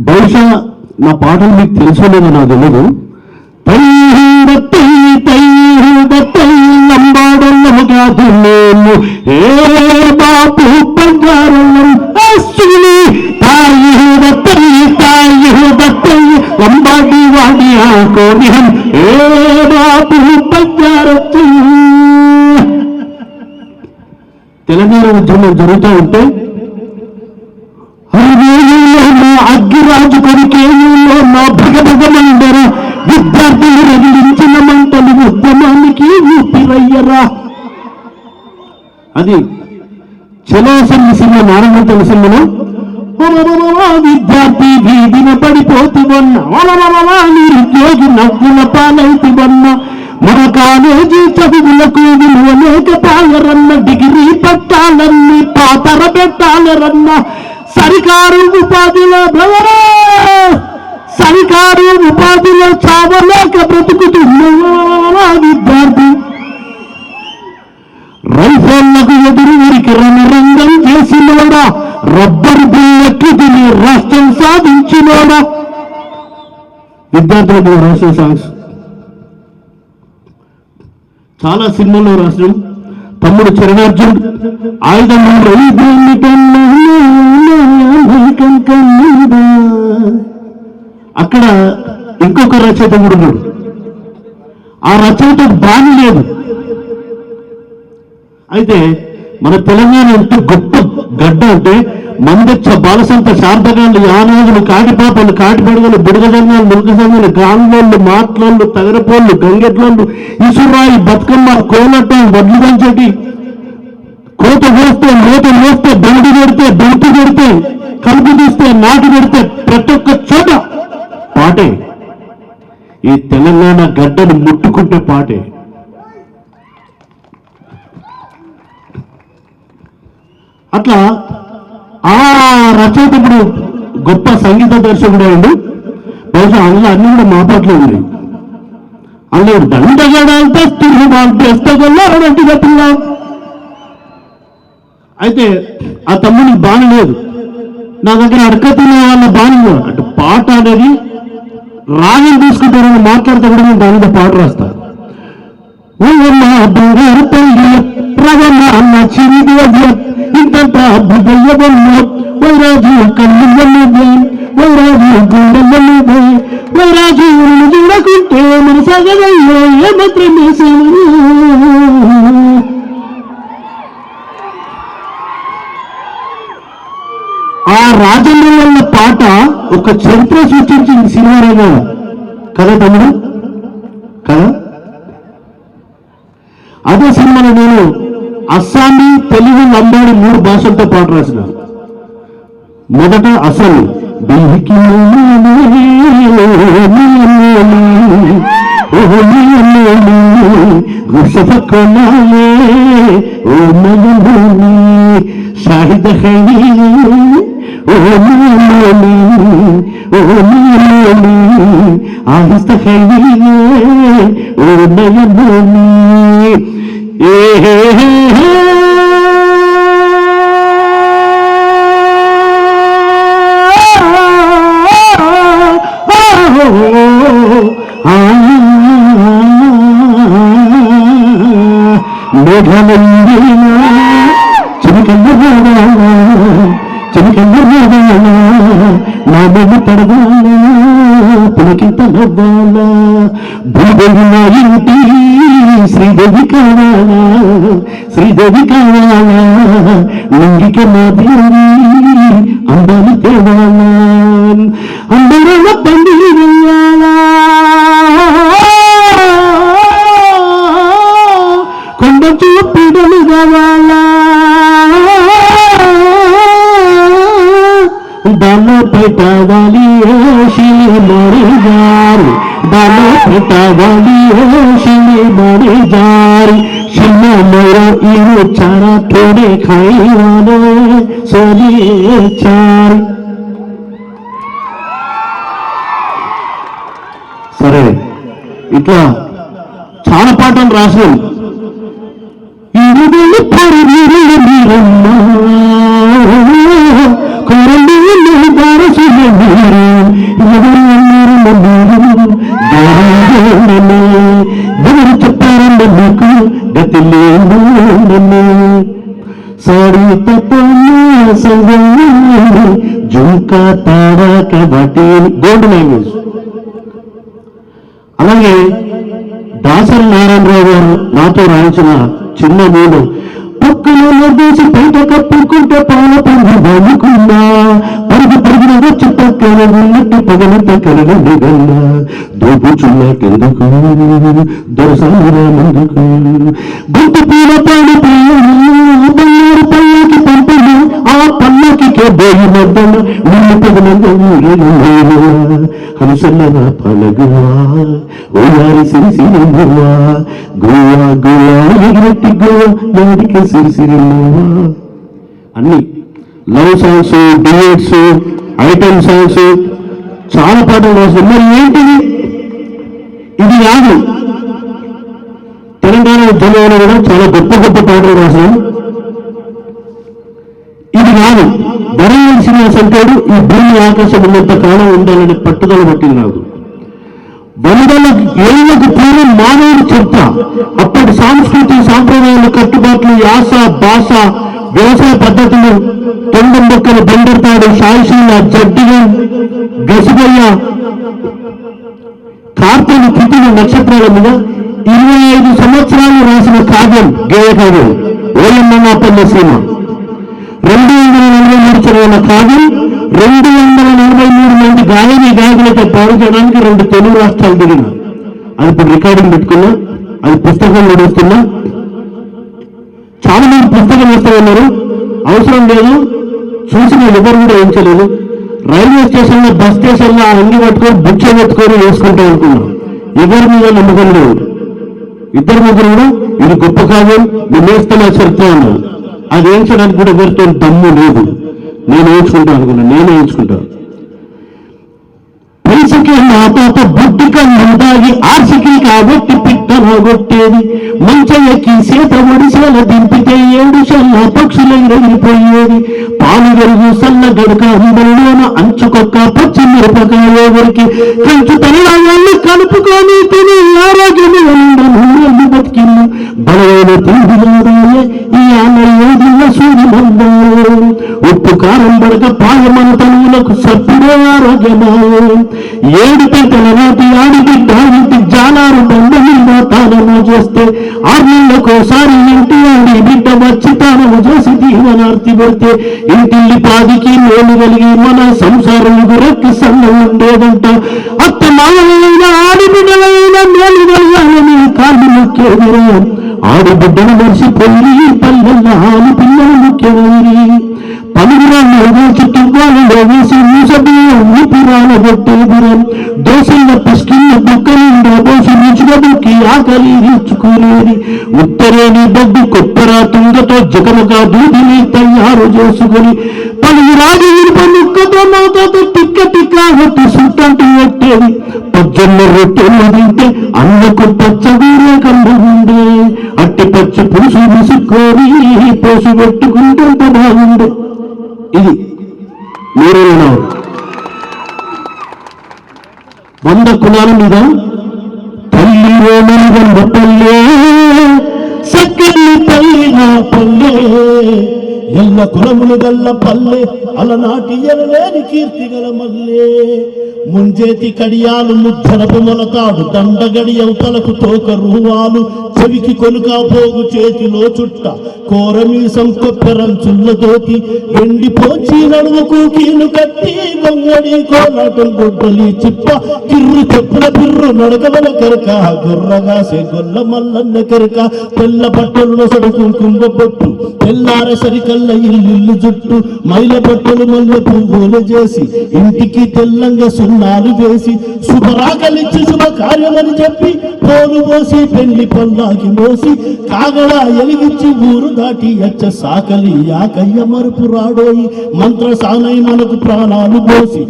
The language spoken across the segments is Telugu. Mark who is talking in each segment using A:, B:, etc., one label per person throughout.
A: బహుశా నా పాటలు మీకు తెలుసో లేదో నాకు తెలియదు. లంబాడల్లముగాదు నేను ఏ బాపు బంగారం అశ్విని తాయి లంబాడి వాడి ఆకోనిహం ఏ బాపు బంగారత్తు. తెలంగాణ ఉద్యమం జరుగుతూ ఉంటే అగ్గిరాజు కొరికేయుల్లో నా భగభగమందరా విద్యార్థులు రగిలించిన మంటలు ఉద్యమానికి ఊపిరయ్యరా. అది చలో సినిమా నారాయణ సినిమాలో విద్యార్థి వీధిన పడిపోతువన్న నిరుద్యోగి నవ్వుల పాలైతువన్న మన కాలేజీ చదువులకు విలువలేక పాయరన్న డిగ్రీ పట్టాలన్నీ పాతర పెట్టాలరన్న సరికారు ఉపాధిలో చావలేక బ్రతుకుతున్నా విద్యార్థి రైఫోళ్లకు ఎదురు ఊరికి రణరంగం చేసినోడా రబ్బరు బిల్లెక్కి తిని రాష్ట్రం సాధించినోడా. విద్యార్థులకు రాసిన సాంగ్స్ చాలా సినిమాల్లో రాసినాం. తమ్ముడు చరణార్జున్ ఆయుధం అక్కడ ఇంకొక రచయిత కూడా ఉన్నాడు. ఆ రచయిత బాని లేదు. అయితే మన తెలంగాణ ఎంత గొప్ప గడ్డ అంటే మందచ్చ బాలసంత శారదగాళ్ళు యానాదులు కాటిపాపలు కాటిపడగలు బుడగదంగాలు మురుగదంగాలు గాంగోళ్ళు మాట్లోళ్ళు తగరపోళ్ళు గంగెట్లోళ్ళు ఇసురాయి బతుకమ్మ కోలట వడ్లు దంచటి కోత వేస్తే మూత వేస్తే బండి పెడితే బంతి పెడితే కలుపు తీస్తే నాటు పెడితే ప్రతి ఒక్క చోట పాటే. ఈ తెలంగాణ గడ్డను ముట్టుకుంటే పాటే. అట్లా ఆ రచయిత ఇప్పుడు గొప్ప సంగీత దర్శకుడు అయ్యండు. బహుశా అందులో అన్ని కూడా మా పాటలు ఉన్నాయి. అందులో దండగడంటే పిల్ల. అయితే ఆ తమ్ముడికి బాణి లేదు. నా దగ్గర అడకతిన వాళ్ళ బాణి అంటే పాట అనేది రాగం తీసుకుంటారని మాట్లాడితే కూడా నేను దాని మీద పాట రాస్తా. బంగారు తల్లి రవణ అన్న చిరిగి ఇంత వైరాజు కన్నులే వైరాజు గుండెలే వైరాజు చూడకుంటే మన సగదయ్యో ఏమాత్రమే ఆ రాజమల్ల పాట ఒక చరిత్ర సృష్టించింది సినిమా రంగం కదా తమ్ముడు కదా. అదే సినిమాలో నేను అస్సామీ తెలుగు లంబాడి 3 భాషలతో పాట రాసిన. మొదట అస్సామీ షాహిద ఆహిస్త నామము పడవాల పులకింత నవ్వాల భూదేవి నా ఇంటి శ్రీదేవి కావాలా శ్రీదేవి కావాలా లింగిక నా దేవి అందాలు తేవాలా అందరూ బండి వెయ్యాలా కొండ చూపిడలు కావాలా దాలో పెట్టవాలి మరే జారి దాలో పెట్టవాలి మరే జారి చిన్న मेरा इनो चारा थोड़े खाई वाले सोनिए चार. సరే ఇట్లా చాలా పాటలు రాసాం. ఇది కొరలు దారసులు ఎవరు చెప్పారన్న మీకు గతి లేదని సారీ జుంకా తారా కబటి గోల్డ్ లాంగ్వేజ్. అలాగే దాసరి నారాయణరావు గారు నాతో రాయించిన చిన్న మూడు పక్కన దేశి బయట కప్పుకుంటే పాల పండు బాగుకున్నా పరుగు పరుగున వచ్చి పక్కన ఉన్నట్టు పగలంతా కరగండి గన్నా దోపుచున్నకెందుకు దొరసారా ముందుకు గుంటు పూల పాడి బంగారు పల్లకి పంపను ఆ పల్లకి బోయి మద్దన నిన్ను పగలంగా హంసల్లగా పలగువా ఓయారి సిరిసిరి గువా గోవా గోవా ఎగిరెట్టి గోవా ఎవరికి సిరిసిరిల్లువా. అన్ని love songs, duets, item songs చాలా పాటలు రాశారు. మరి ఏంటిది? ఇది కాదు. తెలంగాణ ఉద్యమంలో కూడా చాలా గొప్ప గొప్ప పాటలు రాశారు. ఇది కాదు. వరంగల్ శ్రీనివాస్ అంటాడు ఈ భూమి ఆకాశం ఉన్నంత కాలం ఉండాలని పట్టుదల పట్టింది నాకు. వందల ఏళ్లకు పూర్వం మానవుడి చర్చ, అప్పటి సాంస్కృతిక సాంప్రదాయాలు, కట్టుబాట్లు, యాస, భాష, వ్యవసాయ పద్ధతులు, తొండం మొక్కలు, బండర్తాడు, సాయిశీల, జడ్డిగా, గసిగయ్య, కార్తీక తిథుల నక్షత్రాల మీద 25 సంవత్సరాలు రాసిన కావ్యం, గేయ కావ్యం ఓయమ్మపల్లె సీమ. 243 చదివిన కావ్యం 243 మంది గాయకులతో పాల్గొనడానికి 2 తెలుగు రాష్ట్రాలు తిరిగిన. అది ఇప్పుడు రికార్డింగ్ పెట్టుకున్నా, అది పుస్తకం నడుస్తున్నా. చాలా మంది పుస్తకం వేస్తూ ఉన్నారు. అవసరం లేదు, చూసిన ఎవరు కూడా వేయించలేదు. రైల్వే స్టేషన్లో, బస్ స్టేషన్లో ఆ అంగి పట్టుకొని బుచ్చ పెట్టుకొని వేసుకుంటూ అనుకున్నాం. ఎవరి మీద నమ్మకం లేదు. 2 ముగ్గురు కూడా ఇది గొప్ప కావ్యం, విమేస్తున్న చరిత్ర అన్నారు. అది వేయించడానికి కూడా ఎవరితో దమ్ము లేదు. నేను వేయించుకుంటాను అనుకున్నాను, నేనే వేయించుకుంటాను. పైసకి నా పాప బుద్ధిగా ముందాగి ఆర్సికి కాబట్టి పిట్టనగొట్టేది మంచయ్యకి సీత ఒడిసేల దింపితే 7 శల్ల పక్షులు ఎగిరిపోయేది పాలు వెలుగు సల్ల గడక అందరిలోన అంచుకొక్క పచ్చి మిరపకాయ ఎవరికి కంచు తనవాళ్ళు కలుపుకొని తిని ఆరోగ్యము ఉండను బతికిల్లు బలమైన తిండిలాదాయే ఈ ఆమె సూర్యమందో ఉప్పు కారం బడక పాయమన తనువులకు సత్తుడే ఆరోగ్యమాయే 7 పెంటల నాటి ఆడిబిడ్డ ఇంటి జాలారు బండ మీద తానము చేస్తే 6 నెలలకోసారి ఇంటి ఆడి బిడ్డ వచ్చి తానము చేసి దీవనార్తి పెడితే ఇంటిల్లి పాదికి మేలు కలిగి మన సంసారం గురక్కి సన్న ఉండేదంట. అత్త మాయైన ఆడిబిడ్డలైన మేలు కలిగాలని కాళ్ళు ముఖ్యమరా ఆడిబిడ్డను మర్చిపోయి పల్లెల్ల ఆడి పిల్లలు ముఖ్యమైరి పలుగురాళ్ళు చుట్టుకోలలో వేసి మూసబియ్యాన్ని పురాణ కొట్టేదిరం దోశల పిస్కిన్న బుక్కలిండా పోసి రుచిగా బుక్కి ఆకలి తీర్చుకోలేని ఉత్తరేని బొగ్గు కొత్తరా తుంగతో జగముగా దూదిని తయారు చేసుకుని పలుగురాడు ఇనుప ముక్కతో మాతో టిక్క టిక్క కొట్టి సుట్టంటూ పెట్టేది. 18 రొట్టెలు తింటే అన్నకు పచ్చగూరే కళ్ళు ఉండే అట్టి పచ్చి పులుసు విసుక్కొని పోసి పెట్టుకుంటే బాగుండే. ఇది మీరే 100 కులాల మీద తల్లి రోమలిగంద పల్లె సక్కని తల్లి నా పల్లె ఎల్ల కులములు గల్ల పల్లె అలనాటి ఎనలేని కీర్తి గల మల్లె ముంజేతి కడియాలు ముద్దనపు మొలతాడు దండగడి అవతలకు తోక రూవాలు చెవికి కొనుకా పోగు చేతిలో చుట్ట కోరమీసం కొప్పెరంచుల్ల దోతి ఎండి పోచి నడుముకు కీలు కట్టి బొంగడి కోలాటం గొడ్డలి చిప్ప కిర్రు చెప్పుల బిర్రు నడకవల కెరక గుర్రగాసే గొల్ల మల్లన్న కెరక తెల్ల బట్టలు నొసడు కుంకుమ బొట్టు తెల్లార సరికల్ల ఇల్లు జుట్టు మైల బట్టలు మల్లె పువ్వులు చేసి ఇంటికి తెల్లంగా సున్నాలు వేసి శుభరాకలిచ్చి శుభ కార్యమని చెప్పి పోలు పోసి పెళ్లి పొల్లాకి మోసి కాగడ ఎలిగిచ్చి ఊరు దాటి ఎచ్చ సాకలి యాకయ్య మరుపు రాడోయి మంత్ర సానై మనకు ప్రాణాలు పోసి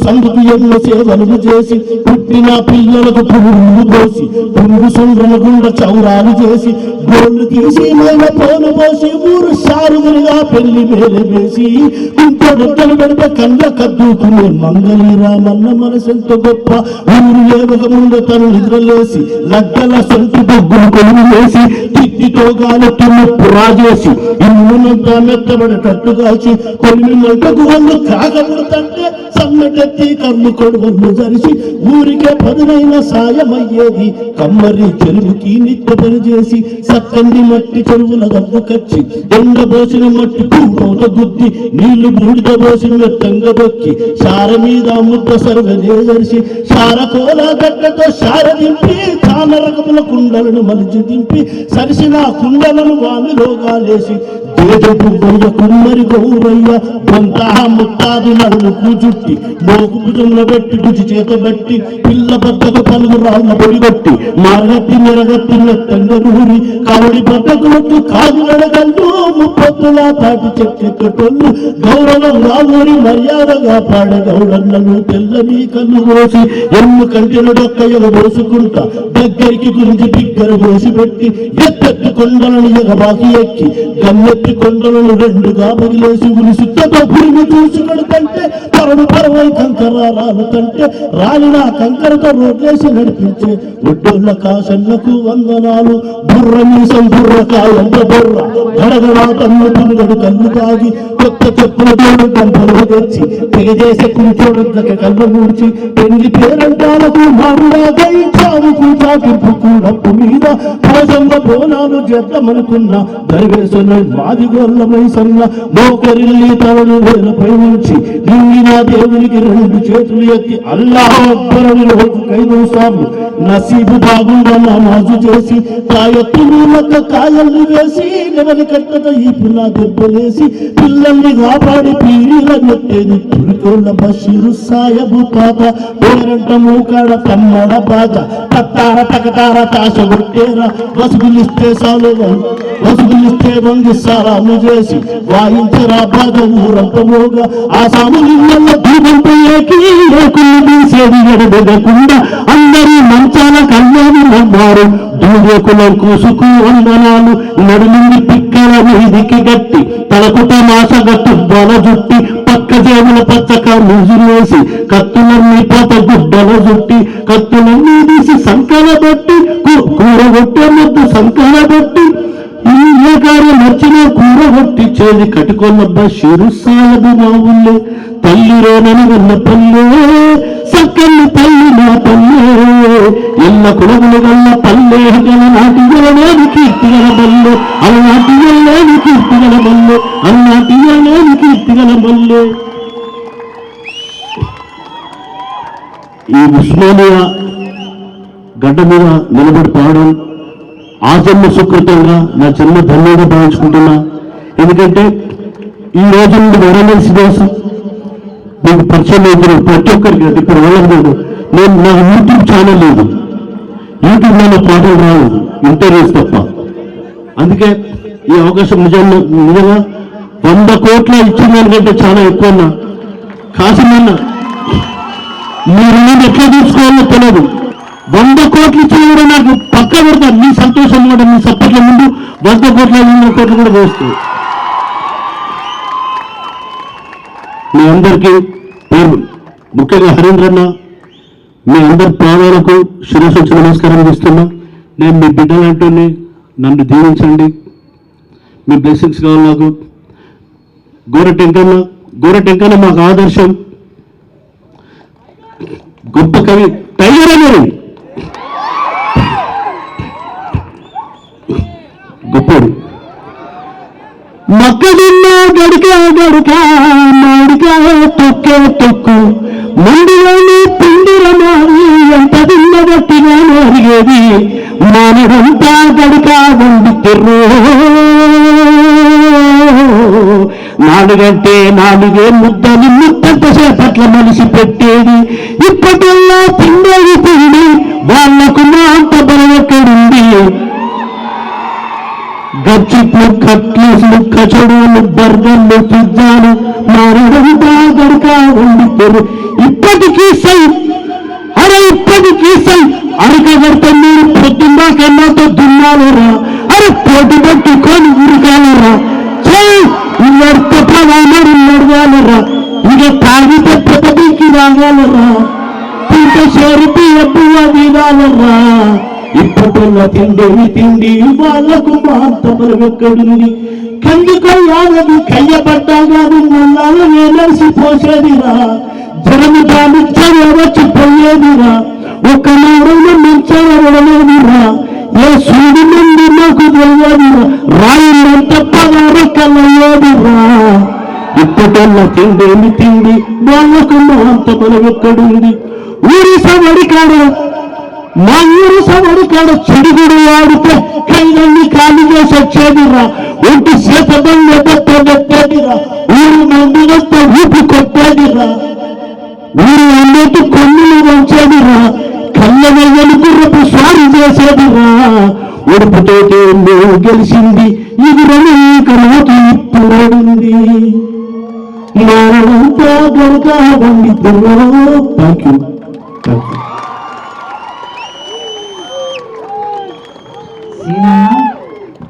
A: సందుకు ఎన్నో సేవలు చేసి పుట్టిన పిల్లలకు పువ్వులు పోసి పురుగు సుండ్రల గుండ చౌరాలు చేసి గోళ్ళు తీసి మైన పోను పోసి ఊరు షారుగులుగా పెళ్లి మేలు వేసి ఇంకొడొట్టలు పెడితే కళ్ళ కద్దుకునే మంగళి రామన్న మనసెంత గొప్ప ఊరు లేవక ముందు తను నిద్రలేసి లగ్గల సొంత బొగ్గులు కొలువు వేసి తిట్టితో గాలెట్టు నొప్పు రాజేసి ఇన్నునంతా మెత్తబడేటట్టు కాల్చి కొన్ని మంటకు వాళ్ళు కాగబడుతుంటే సన్నటెత్తి కన్ను కొడువళ్ళు జరిసి ఊరికే పదునైన సాయమయ్యేది కమ్మరి చెరువుకి నిత్య పని చేసి సత్తండి మట్టి చెరువుల గబ్బుకచ్చి ఎండబోసిన మట్టి పూట గుద్ది నీళ్లు బూడిద పోసి మెత్తంగా దొక్కి సార మీద ముద్ద సర్వనే జరిసి సార కోల గడ్డతో సార దింపి చాలా రకముల కుండలను మలిచి దింపి సరిసిన కుండలను వామిలోగాలేసి దేజపు గొయ్య కుమ్మరి గౌరయ్య బొంతా ముత్తాది నడుముకు చుట్టి మోకు భుజంలో పెట్టి రుచి చేత బట్టి పిల్ల బద్దకు పలుగు రాళ్ళ పొడిగొట్టి మారగట్టి మెరగట్టి మెత్తంగా నూరి కావడి బద్దకు వద్దు కాదు నడగల్లు ముప్పొత్తులా తాటి చెట్టెక్కటోళ్ళు గౌరవంగా ఊరి మర్యాదగా పాడ గౌడన్నలు తెల్లని కన్ను పోసి ఎన్ను కంటిన డొక్క ఎగబోసుకుంటా దగ్గరికి గురించి బిగ్గర పోసి పెట్టి ఎత్తెత్తి కొండలను ఎగబాకి ఎక్కి గన్నెత్తి కొండలను రెండుగా బగిలేసి ఉలిసితో భూమి చూసుకొడుతంటే పరము పరవై కంకర రాలుతంటే రాలిన కంకరతో రోడ్లేసి నడిపించే ఒడ్డోళ్ళ కాసన్నకు వందనాలు బుర్ర మీసం బుర్రకాయంత బుర్ర గడగడా తన్ను పురుగడు కన్ను తాగి కొత్త చెప్పుల తోడు గంపలు తెచ్చి తెగజేసే కూర్చోడట్లకి కళ్ళు మూడ్చి పెళ్లి పేరంటాలకు మారులాగై చావుకు చాటింపు కూడప్పు మీద భోజంబ బోనాలు చేద్దామనుకున్న దరివేసన మాదిగోళ్ళమై సన్న మోకరిల్లి తలను వేలపై ఉంచి నింగిన దేవునికి రెండు చేతులు ఎత్తి అల్లాహ్ అక్బరని రోజు 5 సార్లు నసీబు బాగుండా నమాజు చేసి కాయెత్తు నీళ్ళక కాయల్ని వేసి నెవలి కట్టట ఈ పుల్ల దెబ్బలేసి పిల్లల్ని కాపాడి పీరిల నెట్టేది తురికోళ్ళ బషీరు సాయబు తాత పేరంట మూకాడ తమ్మడ బాజ తత్తార తకతార తాస కొట్టేరా వసుగులిస్తే వంగి సారాలు చేసి వాయించరా బాధ ఊరంత మోగా ఆ సాములిళ్ళ దీపంపై తీసేది ఎడబెదకుండా అందరూ మంచాల కళ్యాణి నమ్మారు దూరేకులం కూసుకు వందనాలు నడుముంది పిక్కల మీదికి గట్టి తలకు తమాసగట్టు బల జుట్టి పక్క జేబుల పచ్చక ముజులేసి కత్తులన్నీ పోత గుడ్డల జుట్టి కత్తులన్నీ తీసి సంకల బట్టి కూరగొట్టే ముద్దు సంకల బట్టి ఏ కార్యం వచ్చినా కూరగొట్టి చేది కట్టుకోనబ్బ షిరు సాయబు మా ఊళ్ళే తల్లిరోనని ఉన్న పల్లె సక్కల్ని తల్లి నా పల్లె ఎల్ల కులములు గల్ల పల్లె గల నాటి గలనేది కీర్తిగల బల్లె అలనాటి గల్లేని కీర్తిగల బల్లె అలనాటి గల్లేని కీర్తిగల బల్లె. ఈ ఉస్మానియా గడ్డ మీద నిలబడి పాడడం ఆజన్మ సుకృతంగా నా జన్మ ధన్యంగా భావించుకుంటున్నా. ఎందుకంటే ఈ రోజు నుండి వరంగల్ సిదేశం మీకు పరిచయం లేదు ప్రతి ఒక్కరికి. ఇప్పుడు వెళ్ళలేదు, నేను నాకు యూట్యూబ్ ఛానల్ లేదు, యూట్యూబ్లో నా పాటలు రావు, ఇంటర్వ్యూస్ తప్ప. అందుకే ఈ అవకాశం నిజంగా 100 కోట్ల ఇచ్చిన దానికంటే చాలా ఎక్కువ. కాసిమన్న మీరు నేను ఎట్లా తీసుకోవాలో తెలియదు. 100 కోట్లు ఇచ్చిన కూడా నాకు పక్క పెడతాను. మీ సంతోషం కూడా మీ సపోర్ట్ల ముందు 100 కోట్ల 100 కోట్లు కూడా వేస్తుంది. మీ అందరికీ పేరు ముఖ్యంగా హరీంద్రన్న మీ అందరి ప్రాణాలకు శిరస్సు నమస్కారం చేస్తున్నా. నేను మీ బిడ్డలంటూనే నన్ను దీవించండి, మీ బ్లెస్సింగ్స్ కావాలి నాకు. గోరటెంకన్న మాకు ఆదర్శం. గొప్ప కవి టైగర్ అనేది గొప్పడు. మక్కడున్న గడిక తొక్కే తొక్కు మండిలోని పిండిర మారి ఎంత దిన్న గట్టిగా అడిగేది మానవంతా గడిక వండుతుర్రు. నాలుగంటే నాలుగే ముద్దలు ముద్దంత సేపట్ల మనిషి పెట్టేది. ఇప్పటిల్లా తిండేది తిండి వాళ్లకు మా అంత బలవెక్కడుంది. గచ్చిట్లు కట్లేసులు కచడులు బర్గర్లు పిజ్జాలు మారడంతా గడక వండుతారు. ఇప్పటికీ సై ఇప్పటికీ సై అరకగడత మీరు పొద్దున్నాకెన్నతో దున్నాలురా. పోటీ పెట్టుకొని ఉరికాలరా వ్యర్థ ప్రమాణాలు నడవాలరా ఇక తాగితే పెద్దకి రాగాలరా తింట చేరితే ఎప్పుడు వినాలరా ఇప్పటిలో తిండేవి తిండి వాళ్ళకు మాంతపరం ఎక్కడుంది కందుకయ్యాలని కయ్యబడ్డాగాని నల్లాల వేలేసి పోసేదిరా జనము దానిచ్చని వచ్చి పోయేదిరా ఒక నాడైనా మించడలేదురా ఏ సూర్యు నుండి నాకు తెలియదురా రాయినంత పదారకలయ్యేదిరా ఇప్పటిలో తిండేమి తిండి వాళ్ళకు మాంతపరం ఎక్కడుంది ఊరి సవడి కాడ మా ఊరు సవడి కాడ చెడుగుడు వాడితే కైలన్నీ ఖాళీ చేసి వచ్చేదిరా ఒంటి చేతబడి పెట్టేదిరా ఊరు మందిరంతా ఊపి కొట్టేదిరా ఊరు అన్నిటి కొన్నులు వంచేదిరా కళ్ళ వెయ్యలు గుర్రపు స్వారీ చేసేదిరా ఉడుపుతోటి నువ్వు గెలిచింది ఇది రమీకరోకి ఇప్పుడుంది మానంతా గనక వండితున్నారు. Thank you.